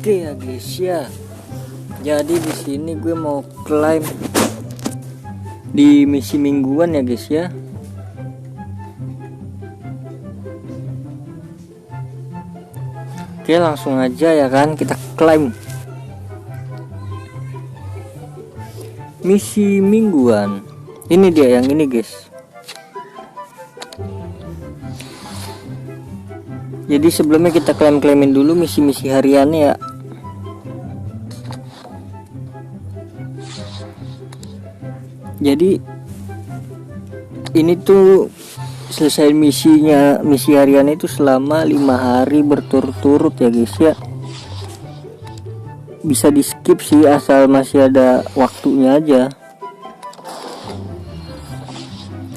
Oke ya guys ya. Jadi di sini gue mau klaim di misi mingguan ya guys ya. Oke, langsung aja ya kan kita klaim misi mingguan. Ini dia yang ini guys. Jadi sebelumnya kita klaim-klaimin dulu misi-misi hariannya ya. Jadi ini tuh selesai misi harian itu selama 5 hari berturut-turut ya guys ya. Bisa di skip sih asal masih ada waktunya aja.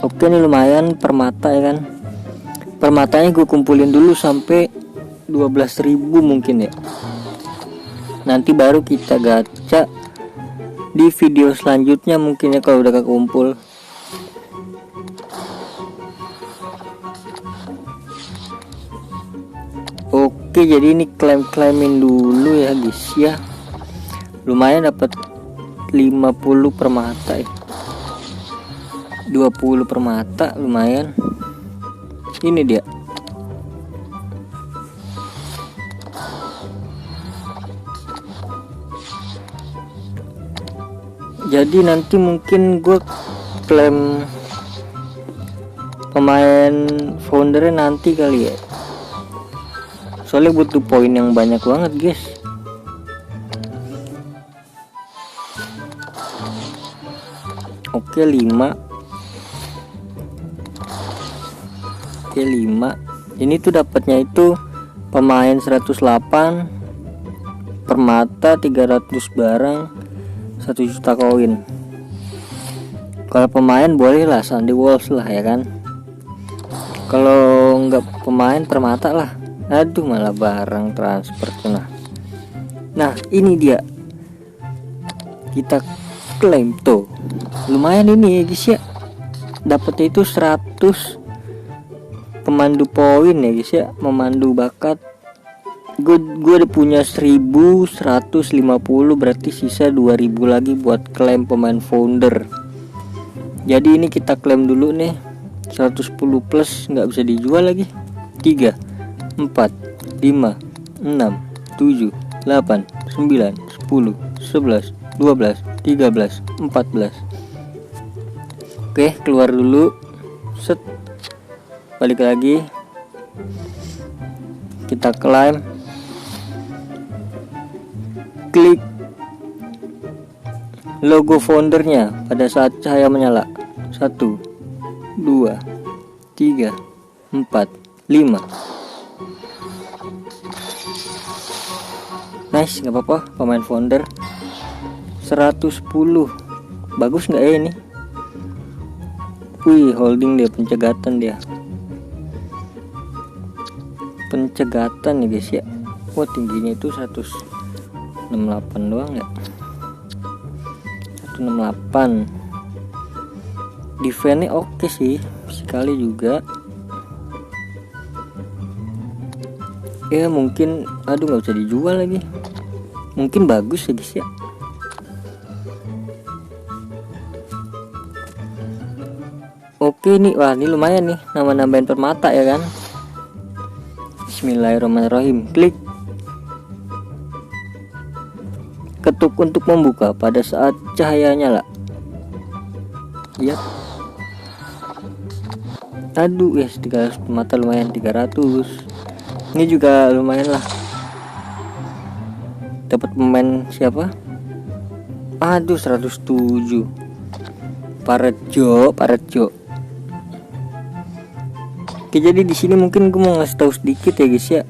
Oke, nih lumayan permata ya kan. Permatanya gue kumpulin dulu sampai 12.000 mungkin ya. Nanti baru kita gacha di video selanjutnya mungkin ya kalau udah kekumpul. Oke, jadi ini klaim-klaimin dulu ya guys ya. Lumayan dapat 50 permata ya. 20 permata lumayan. Ini dia. Jadi nanti mungkin gue klaim pemain foundernya nanti kali ya. Soalnya butuh poin yang banyak banget guys. Oke, 5. Oke, 5. Ini tuh dapatnya itu pemain 108, permata 300 barang, 1 juta koin. Kalau pemain boleh lah Sandy Wolves lah ya kan. Kalau nggak pemain permata lah. Aduh, malah barang transfer tuh. Nah ini dia, kita klaim tuh lumayan ini ya guys ya. Dapatnya itu 100 pemandu poin ya guys ya, memandu bakat. Gue udah punya 1150, berarti sisa 2000 lagi buat klaim pemain founder. Jadi ini kita klaim dulu nih. 110 plus nggak bisa dijual lagi. 3 4 5 6 7 8 9 10 11 12 13 14. Oke, keluar dulu. Set, balik lagi, kita klaim, klik logo foundernya pada saat cahaya menyala. 1 2 3 4 5. Nice, nggak apa-apa pemain founder 110. Bagus nggak ya ini? Wih, holding dia, pencegatan dia. Pencegatan ya guys ya. Wah, tingginya itu 168 doang ya. 168. Defense-nya oke sih, sekali juga. Ya mungkin, aduh nggak bisa dijual lagi. Mungkin bagus ya guys ya. Oke nih, wah ini lumayan nih, nambahin permata ya kan. Bismillahirrahmanirrahim. Klik, ketuk untuk membuka pada saat cahaya nyala. Yap. Aduh, yes, 300 permata lumayan, 300. Ini juga lumayan lah. Dapat pemain siapa? Aduh, 107. Parejo. Oke, jadi di sini mungkin gue mau ngasih tahu sedikit ya guys ya.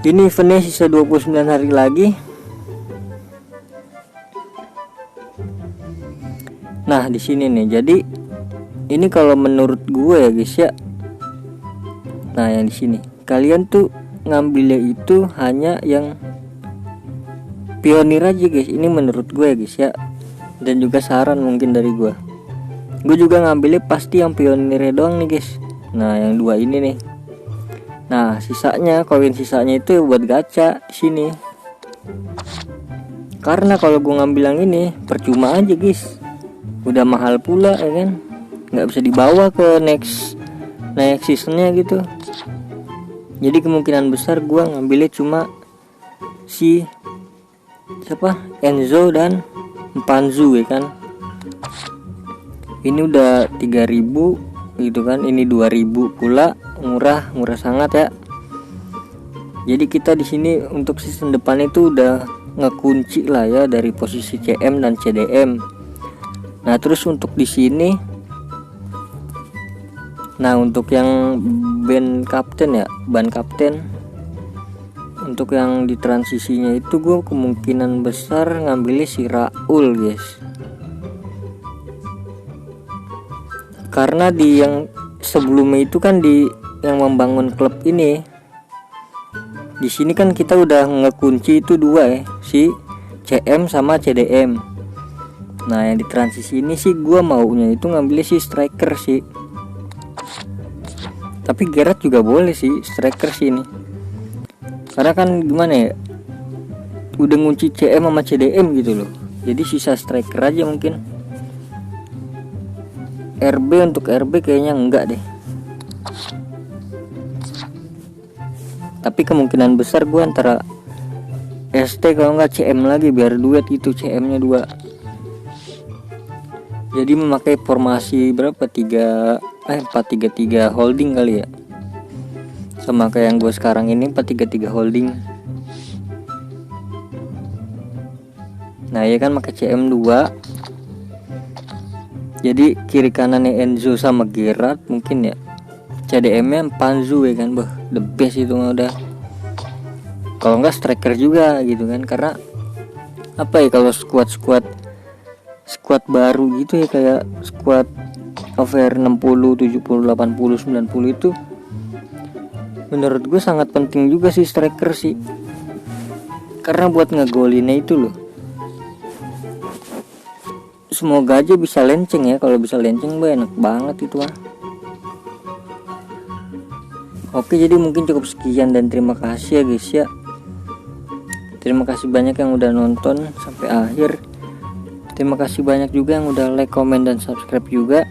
Ini eventnya sisa 29 hari lagi. Nah, di sini nih. Jadi ini kalau menurut gue ya guys ya. Nah, yang di sini kalian tuh ngambilnya itu hanya yang pionir aja guys. Ini menurut gue ya guys ya. Dan juga saran mungkin dari gue. Gue juga ngambilnya pasti yang pionirnya doang nih guys. Nah, yang 2 ini nih. Nah sisanya, koin sisanya itu buat gacha di sini. Karena kalau gue ngambil yang ini percuma aja guys, udah mahal pula ya kan, nggak bisa dibawa ke next seasonnya gitu. Jadi kemungkinan besar gue ngambilnya cuma si siapa, Enzo dan Mpanzu ya kan. Ini udah 3000 gitu kan, ini 2000 pula, murah sangat ya. Jadi kita di sini untuk season depan itu udah ngekunci lah ya dari posisi CM dan CDM. Nah terus untuk di sini, nah untuk yang ban kapten, untuk yang di transisinya itu gue kemungkinan besar ngambilnya si Raul guys. Karena di yang sebelumnya itu kan di yang membangun klub ini, di sini kan kita udah ngekunci itu dua ya, si CM sama CDM. Nah yang di transisi ini sih gue maunya itu ngambilnya si striker sih. Tapi Gerrard juga boleh sih striker sih ini. Karena kan gimana ya, udah ngunci CM sama CDM gitu loh. Jadi sisa striker aja mungkin. RB, untuk RB kayaknya enggak deh. Tapi kemungkinan besar gue antara ST kalau enggak CM lagi, biar duet itu CM nya 2. Jadi memakai formasi berapa, 4-3-3 holding kali ya, sama kayak yang gue sekarang ini 4-3-3 holding. Nah ya kan pakai CM 2. Jadi kiri kanannya Enzo sama Gerrard mungkin ya, CDM nya Mpanzu ya kan, the best itu udah. Kalau enggak striker juga gitu kan, karena apa ya, kalau squad baru gitu ya, kayak squad over 60, 70, 80, 90 itu menurut gue sangat penting juga sih striker sih, karena buat ngegolinnya itu loh. Semoga aja bisa lenceng ya, kalau bisa lenceng enak banget itu ah. Oke, jadi mungkin cukup sekian dan terima kasih ya guys ya. Terima kasih banyak yang udah nonton sampai akhir. Terima kasih banyak juga yang udah like, comment, dan subscribe juga.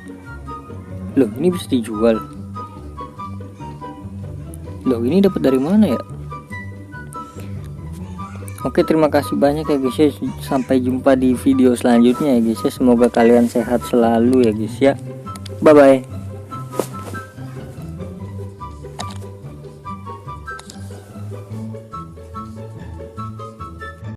Loh, ini bisa dijual. Loh, ini dapat dari mana ya? Oke, terima kasih banyak ya guys ya. Sampai jumpa di video selanjutnya ya guys ya. Semoga kalian sehat selalu ya guys ya. Bye bye.